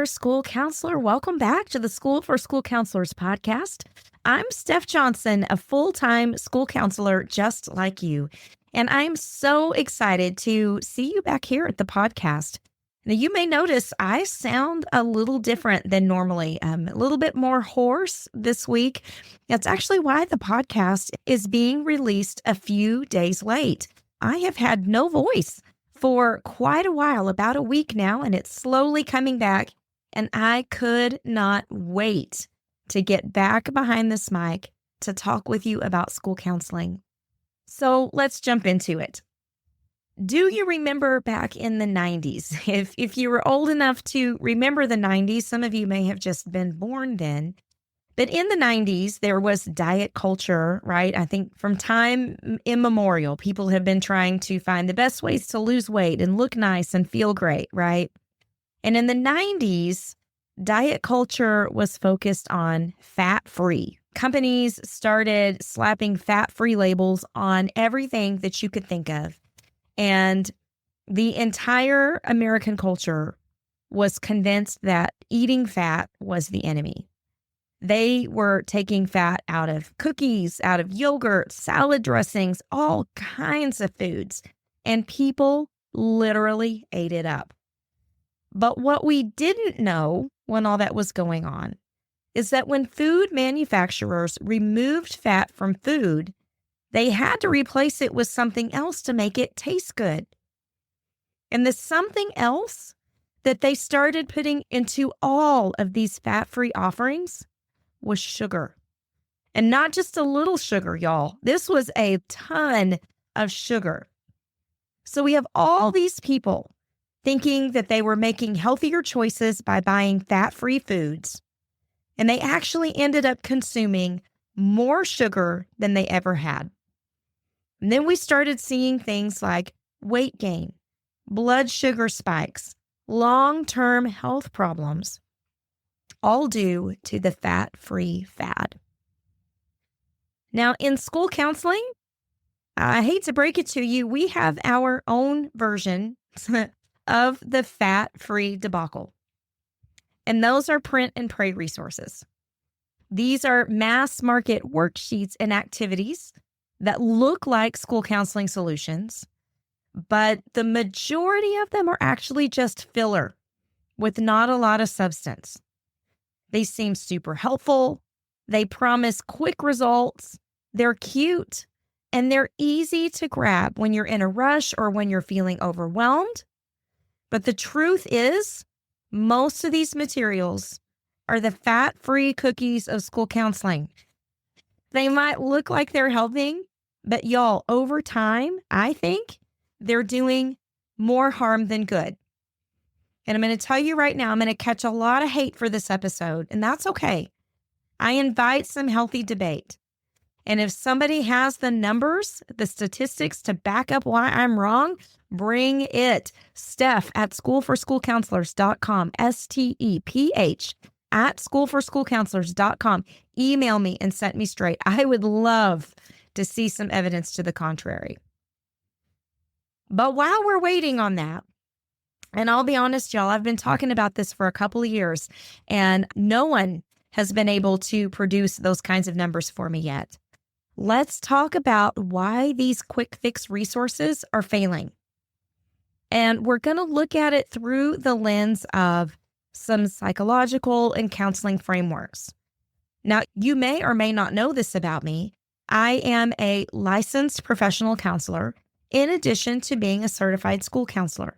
there, school counselor. Welcome back to the School for School Counselors podcast. I'm Steph Johnson, a full-time school counselor just like you, and I'm so excited to see you back here at the podcast. Now, you may notice I sound a little different than normally. I'm a little bit more hoarse this week. That's actually why the podcast is being released a few days late. I have had no voice for quite a while, about a week now, and it's slowly coming back. And I could not wait to get back behind this mic to talk with you about school counseling. So let's jump into it. Do you remember back in the 90s? If you were old enough to remember the 90s, some of you may have just been born then. But in the 90s, there was diet culture, right? I think from time immemorial, people have been trying to find the best ways to lose weight and look nice and feel great, right? And in the 90s, diet culture was focused on fat-free. Companies started slapping fat-free labels on everything that you could think of. And the entire American culture was convinced that eating fat was the enemy. They were taking fat out of cookies, out of yogurt, salad dressings, all kinds of foods, and people literally ate it up. But what we didn't know when all that was going on is that when food manufacturers removed fat from food, they had to replace it with something else to make it taste good. And the something else that they started putting into all of these fat-free offerings was sugar. And not just a little sugar, y'all. This was a ton of sugar. So we have all these people thinking that they were making healthier choices by buying fat-free foods, and they actually ended up consuming more sugar than they ever had. And then we started seeing things like weight gain, blood sugar spikes, long-term health problems, all due to the fat-free fad. Now, in school counseling, I hate to break it to you, we have our own version of the fat-free debacle. And those are print and pray resources. These are mass market worksheets and activities that look like school counseling solutions, but the majority of them are actually just filler with not a lot of substance. They seem super helpful. They promise quick results. They're cute, and they're easy to grab when you're in a rush or when you're feeling overwhelmed. But the truth is, most of these materials are the fat-free cookies of school counseling. They might look like they're helping, but y'all, over time, I think they're doing more harm than good. And I'm going to tell you right now, I'm going to catch a lot of hate for this episode, and that's okay. I invite some healthy debate. And if somebody has the numbers, the statistics to back up why I'm wrong, bring it. Steph at schoolforschoolcounselors.com, STEPH at schoolforschoolcounselors.com. Email me and set me straight. I would love to see some evidence to the contrary. But while we're waiting on that, and I'll be honest, y'all, I've been talking about this for a couple of years, and no one has been able to produce those kinds of numbers for me yet. Let's talk about why these quick fix resources are failing. And we're going to look at it through the lens of some psychological and counseling frameworks. Now, you may or may not know this about me. I am a licensed professional counselor in addition to being a certified school counselor.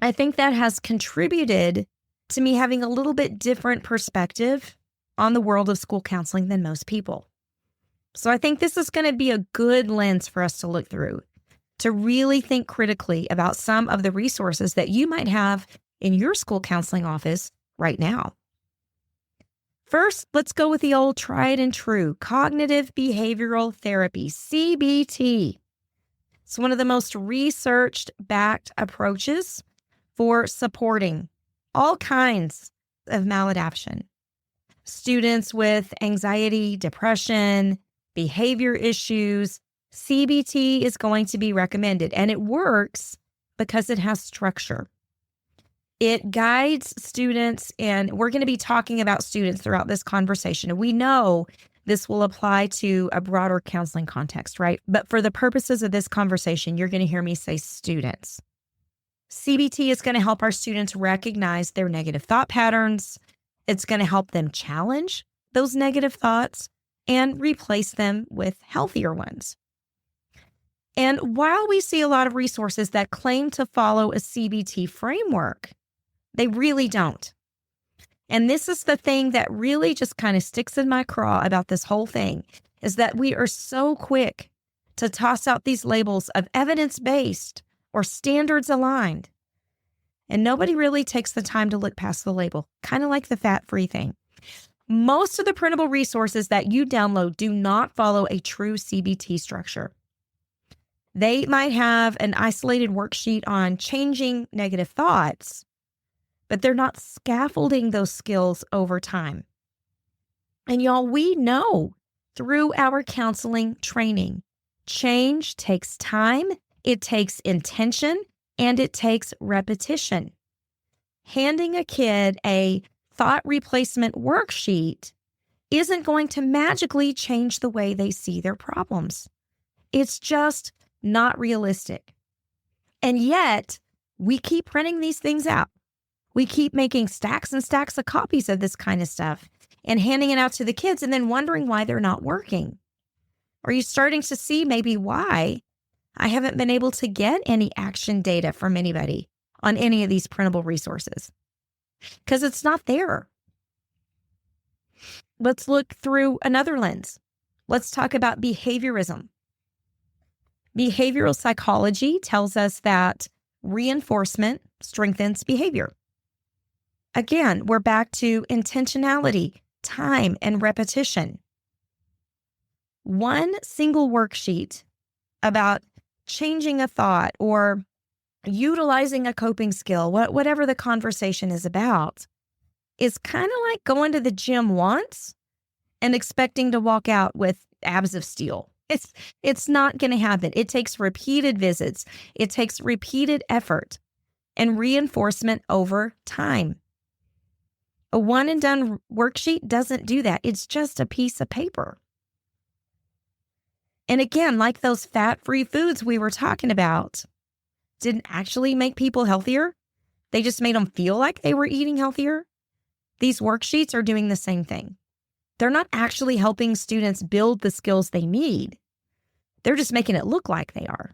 I think that has contributed to me having a little bit different perspective on the world of school counseling than most people. So I think this is going to be a good lens for us to look through, to really think critically about some of the resources that you might have in your school counseling office right now. First, let's go with the old tried and true cognitive behavioral therapy, CBT. It's one of the most researched backed approaches for supporting all kinds of maladaptation. Students with anxiety, depression, behavior issues, CBT is going to be recommended, and it works because it has structure. It guides students, and we're going to be talking about students throughout this conversation. And we know this will apply to a broader counseling context, right? But for the purposes of this conversation, you're going to hear me say students. CBT is going to help our students recognize their negative thought patterns. It's going to help them challenge those negative thoughts and replace them with healthier ones. And while we see a lot of resources that claim to follow a CBT framework, they really don't. And this is the thing that really just kind of sticks in my craw about this whole thing, is that we are so quick to toss out these labels of evidence-based or standards aligned. And nobody really takes the time to look past the label, kind of like the fat-free thing. Most of the printable resources that you download do not follow a true CBT structure. They might have an isolated worksheet on changing negative thoughts, but they're not scaffolding those skills over time. And y'all, we know through our counseling training, change takes time, it takes intention, and it takes repetition. Handing a kid a thought replacement worksheet isn't going to magically change the way they see their problems. It's just not realistic. And yet, we keep printing these things out. We keep making stacks and stacks of copies of this kind of stuff and handing it out to the kids and then wondering why they're not working. Are you starting to see maybe why I haven't been able to get any action data from anybody on any of these printable resources? Because it's not there. Let's look through another lens. Let's talk about behaviorism. Behavioral psychology tells us that reinforcement strengthens behavior. Again, we're back to intentionality, time, and repetition. One single worksheet about changing a thought or utilizing a coping skill, whatever the conversation is about, is kind of like going to the gym once and expecting to walk out with abs of steel. It's not going to happen. It takes repeated visits. It takes repeated effort and reinforcement over time. A one and done worksheet doesn't do that. It's just a piece of paper. And again, like those fat-free foods we were talking about, didn't actually make people healthier. They just made them feel like they were eating healthier. These worksheets are doing the same thing. They're not actually helping students build the skills they need. They're just making it look like they are.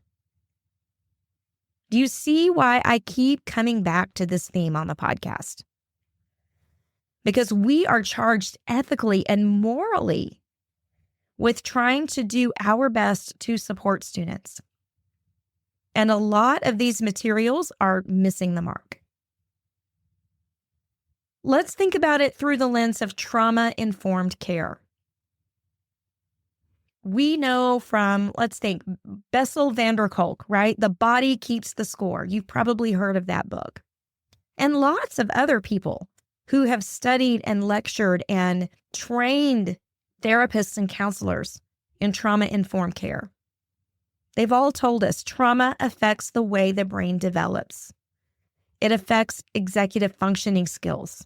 Do you see why I keep coming back to this theme on the podcast? Because we are charged ethically and morally with trying to do our best to support students. And a lot of these materials are missing the mark. Let's think about it through the lens of trauma-informed care. We know from, let's think, Bessel van der Kolk, right? The Body Keeps the Score. You've probably heard of that book. And lots of other people who have studied and lectured and trained therapists and counselors in trauma-informed care. They've all told us trauma affects the way the brain develops. It affects executive functioning skills.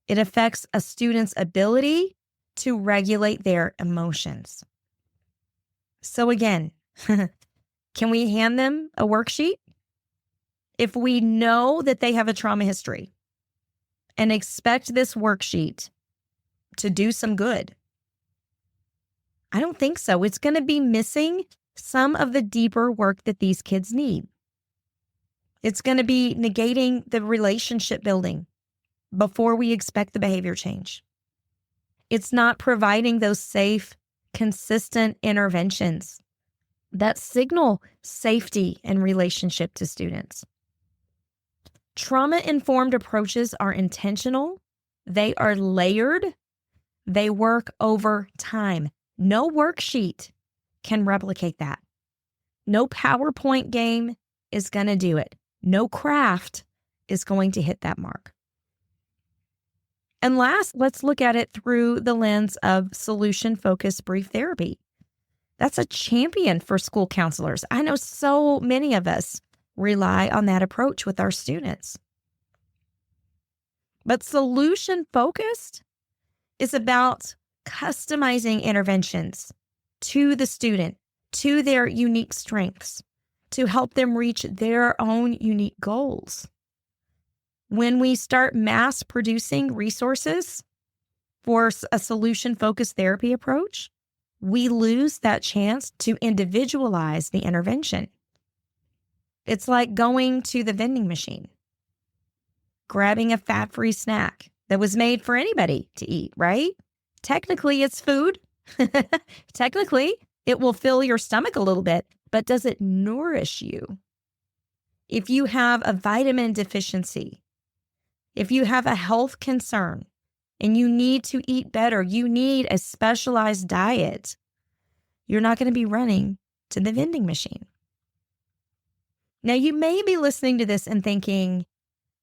It affects a student's ability to regulate their emotions. So again, can we hand them a worksheet? If we know that they have a trauma history and expect this worksheet to do some good, I don't think so. It's going to be missing some of the deeper work that these kids need. It's going to be negating the relationship building before we expect the behavior change. It's not providing those safe, consistent interventions that signal safety and relationship to students. Trauma-informed approaches are intentional. They are layered. They work over time. No worksheet can replicate that. No PowerPoint game is going to do it. No craft is going to hit that mark. And last, let's look at it through the lens of solution-focused brief therapy. That's a champion for school counselors. I know so many of us rely on that approach with our students. But solution focused is about customizing interventions to the student, to their unique strengths, to help them reach their own unique goals. When we start mass producing resources for a solution focused therapy approach, we lose that chance to individualize the intervention. It's like going to the vending machine, grabbing a fat-free snack that was made for anybody to eat, right? Technically, it's food. Technically, it will fill your stomach a little bit, but does it nourish you? If you have a vitamin deficiency, if you have a health concern, and you need to eat better, you need a specialized diet, you're not going to be running to the vending machine. Now, you may be listening to this and thinking,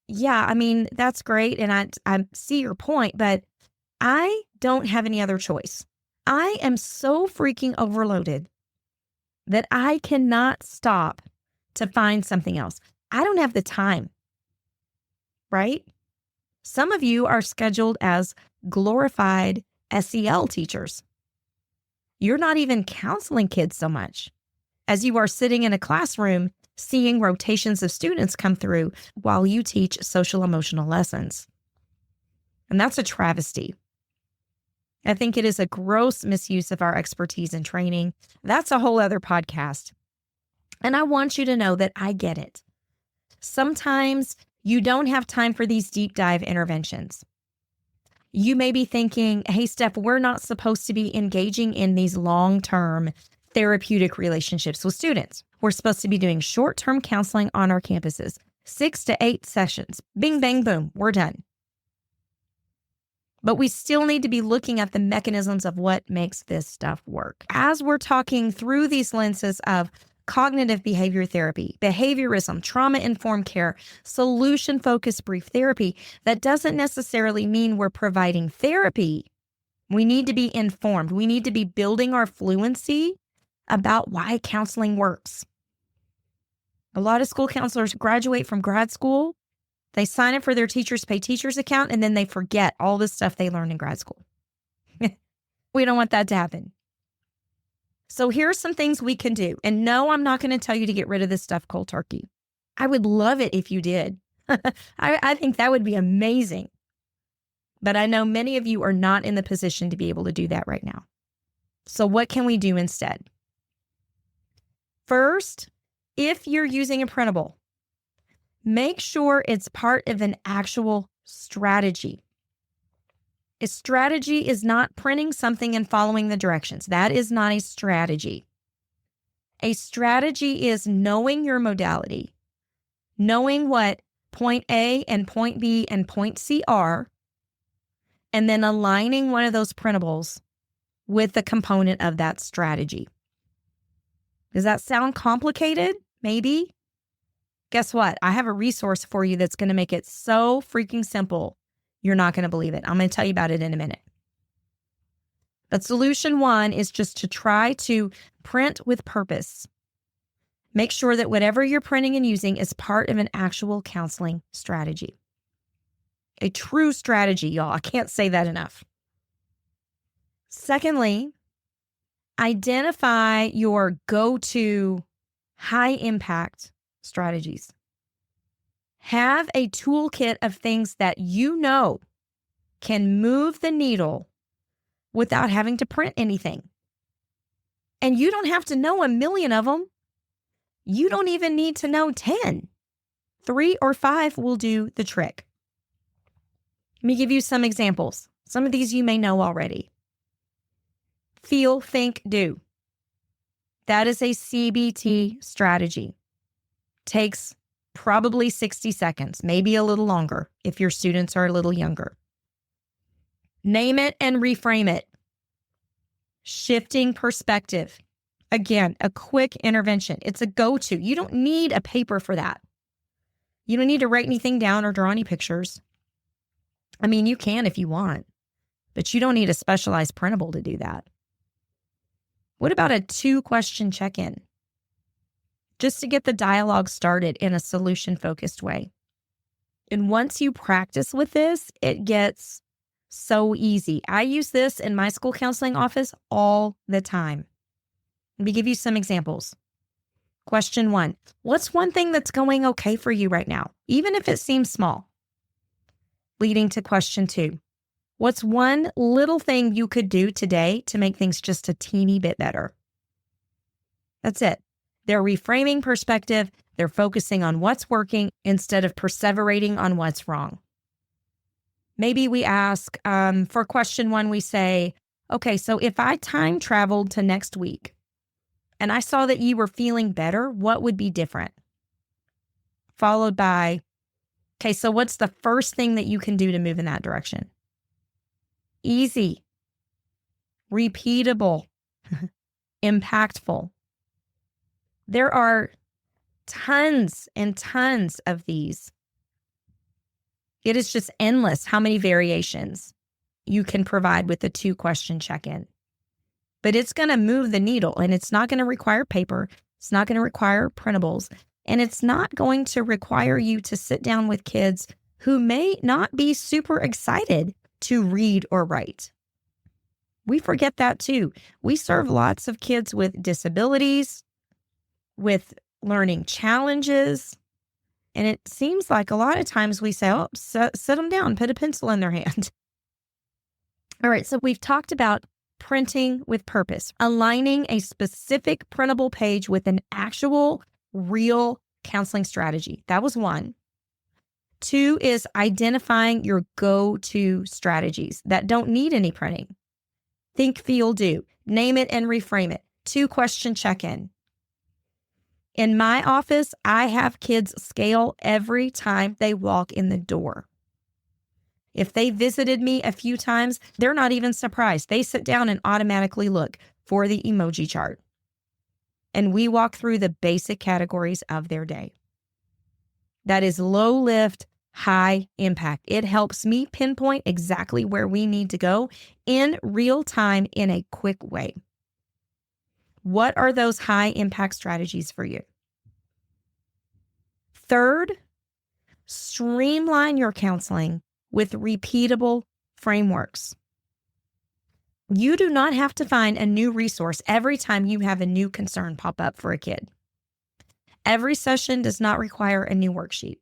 yeah, I mean, that's great. And I see your point, but I don't have any other choice. I am so freaking overloaded that I cannot stop to find something else. I don't have the time, right? Some of you are scheduled as glorified SEL teachers. You're not even counseling kids so much as you are sitting in a classroom seeing rotations of students come through while you teach social emotional lessons. And that's a travesty. I think it is a gross misuse of our expertise and training. That's a whole other podcast. And I want you to know that I get it. Sometimes you don't have time for these deep dive interventions. You may be thinking, hey, Steph, we're not supposed to be engaging in these long-term therapeutic relationships with students. We're supposed to be doing short-term counseling on our campuses, 6 to 8 sessions. Bing, bang, boom, we're done. But we still need to be looking at the mechanisms of what makes this stuff work. As we're talking through these lenses of cognitive behavior therapy, behaviorism, trauma-informed care, solution-focused brief therapy, that doesn't necessarily mean we're providing therapy. We need to be informed. We need to be building our fluency about why counseling works. A lot of school counselors graduate from grad school, they sign up for their teachers pay teachers account, and then they forget all the stuff they learned in grad school. We don't want that to happen. So here are some things we can do. And no, I'm not going to tell you to get rid of this stuff cold turkey. I would love it if you did. I think that would be amazing. But I know many of you are not in the position to be able to do that right now. So what can we do instead? First, if you're using a printable, make sure it's part of an actual strategy. A strategy is not printing something and following the directions. That is not a strategy. A strategy is knowing your modality, knowing what point A and point B and point C are, and then aligning one of those printables with the component of that strategy. Does that sound complicated? Maybe. Guess what? I have a resource for you that's going to make it so freaking simple. You're not going to believe it. I'm going to tell you about it in a minute. But solution one is just to try to print with purpose. Make sure that whatever you're printing and using is part of an actual counseling strategy. A true strategy, y'all. I can't say that enough. Secondly, identify your go-to high-impact strategies. Have a toolkit of things that you know can move the needle without having to print anything. And you don't have to know a million of them. You don't even need to know 10. 3 or 5 will do the trick. Let me give you some examples. Some of these you may know already. Feel, think, do. That is a CBT strategy. Takes probably 60 seconds, maybe a little longer if your students are a little younger. Name it and reframe it. Shifting perspective. Again, a quick intervention. It's a go-to. You don't need a paper for that. You don't need to write anything down or draw any pictures. I mean, you can if you want, but you don't need a specialized printable to do that. What about a 2-question check-in? Just to get the dialogue started in a solution-focused way. And once you practice with this, it gets so easy. I use this in my school counseling office all the time. Let me give you some examples. Question 1, what's one thing that's going okay for you right now, even if it seems small? Leading to question 2, what's one little thing you could do today to make things just a teeny bit better? That's it. They're reframing perspective. They're focusing on what's working instead of perseverating on what's wrong. Maybe we ask, for question 1, we say, okay, so if I time traveled to next week and I saw that you were feeling better, what would be different? Followed by, okay, so what's the first thing that you can do to move in that direction? Easy, repeatable, impactful. There are tons and tons of these. It is just endless how many variations you can provide with a 2-question check-in. But it's going to move the needle, and it's not going to require paper. It's not going to require printables, and it's not going to require you to sit down with kids who may not be super excited to read or write. We forget that too. We serve lots of kids with disabilities, with learning challenges, and it seems like a lot of times we say, oh, sit them down, put a pencil in their hand. All right, so we've talked about printing with purpose, aligning a specific printable page with an actual, real counseling strategy. That was 1. 2 is identifying your go-to strategies that don't need any printing. Think, feel, do. Name it and reframe it. 2-question check-in. In my office, I have kids scale every time they walk in the door. If they visited me a few times, they're not even surprised. They sit down and automatically look for the emoji chart. And we walk through the basic categories of their day. That is low lift, high impact. It helps me pinpoint exactly where we need to go in real time in a quick way. What are those high impact strategies for you? 3rd, streamline your counseling with repeatable frameworks. You do not have to find a new resource every time you have a new concern pop up for a kid. Every session does not require a new worksheet.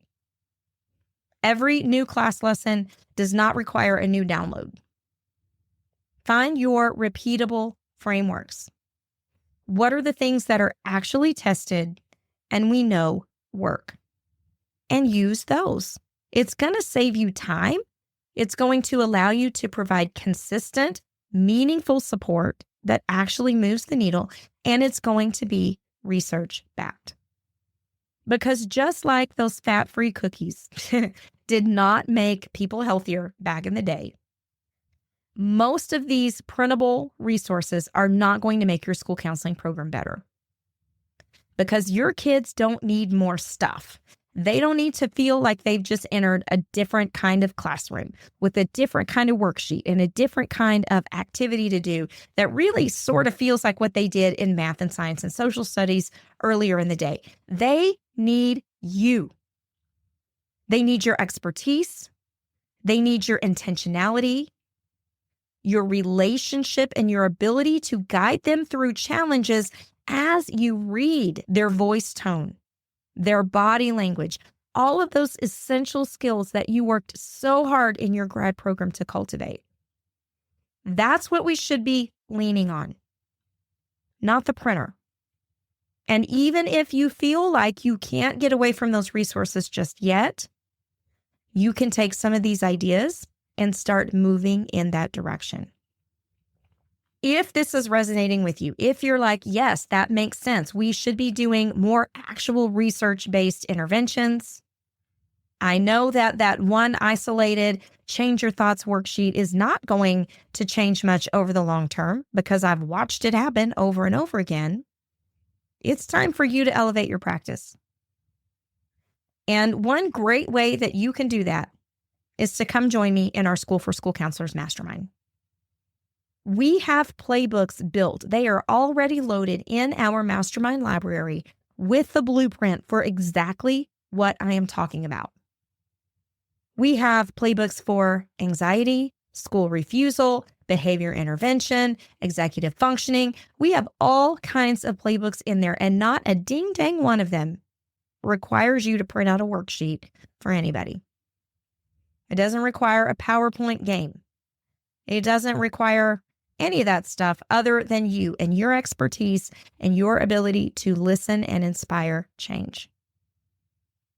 Every new class lesson does not require a new download. Find your repeatable frameworks. What are the things that are actually tested and we know work? And use those. It's going to save you time. It's going to allow you to provide consistent, meaningful support that actually moves the needle, and it's going to be research-backed. Because just like those fat-free cookies did not make people healthier back in the day, most of these printable resources are not going to make your school counseling program better. Because your kids don't need more stuff. They don't need to feel like they've just entered a different kind of classroom with a different kind of worksheet and a different kind of activity to do that really sort of feels like what they did in math and science and social studies earlier in the day. They need you. They need your expertise. They need your intentionality, your relationship, and your ability to guide them through challenges as you read their voice tone, their body language, all of those essential skills that you worked so hard in your grad program to cultivate. That's what we should be leaning on, not the printer. And even if you feel like you can't get away from those resources just yet, you can take some of these ideas and start moving in that direction. If this is resonating with you, if you're like, yes, that makes sense, we should be doing more actual research-based interventions. I know that that one isolated change your thoughts worksheet is not going to change much over the long term because I've watched it happen over and over again. It's time for you to elevate your practice. And one great way that you can do that is to come join me in our School for School Counselors Mastermind. We have playbooks built. They are already loaded in our mastermind library with the blueprint for exactly what I am talking about. We have playbooks for anxiety, school refusal, behavior intervention, executive functioning. We have all kinds of playbooks in there, and not a ding dang one of them requires you to print out a worksheet for anybody. It doesn't require a PowerPoint game. It doesn't require any of that stuff other than you and your expertise and your ability to listen and inspire change.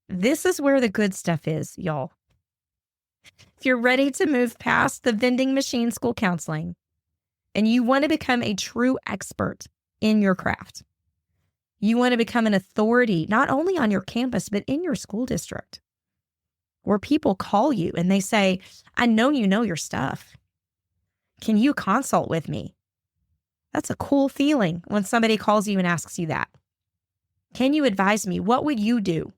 This is where the good stuff is, y'all. If you're ready to move past the vending machine school counseling and you want to become a true expert in your craft, you want to become an authority not only on your campus, but in your school district, where people call you and they say, I know you know your stuff. Can you consult with me? That's a cool feeling when somebody calls you and asks you that. Can you advise me? What would you do?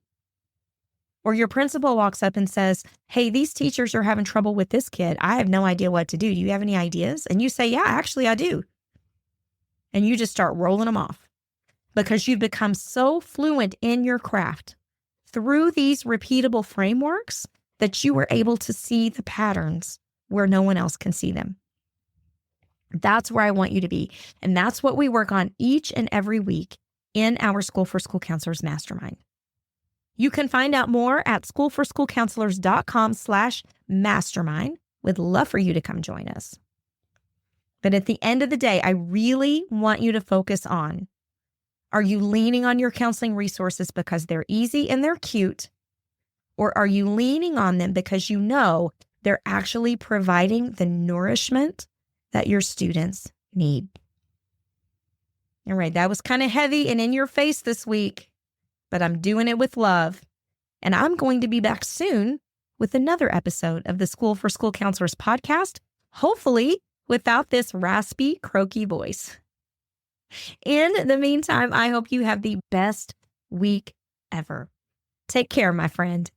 Or your principal walks up and says, hey, these teachers are having trouble with this kid. I have no idea what to do. Do you have any ideas? And you say, yeah, actually I do. And you just start rolling them off because you've become so fluent in your craft through these repeatable frameworks that you were able to see the patterns where no one else can see them. That's where I want you to be. And that's what we work on each and every week in our School for School Counselors Mastermind. You can find out more at schoolforschoolcounselors.com/mastermind. Would love for you to come join us. But at the end of the day, I really want you to focus on, are you leaning on your counseling resources because they're easy and they're cute? Or are you leaning on them because you know they're actually providing the nourishment that your students need? All right, that was kind of heavy and in your face this week, but I'm doing it with love. And I'm going to be back soon with another episode of the School for School Counselors podcast, hopefully without this raspy, croaky voice. In the meantime, I hope you have the best week ever. Take care, my friend.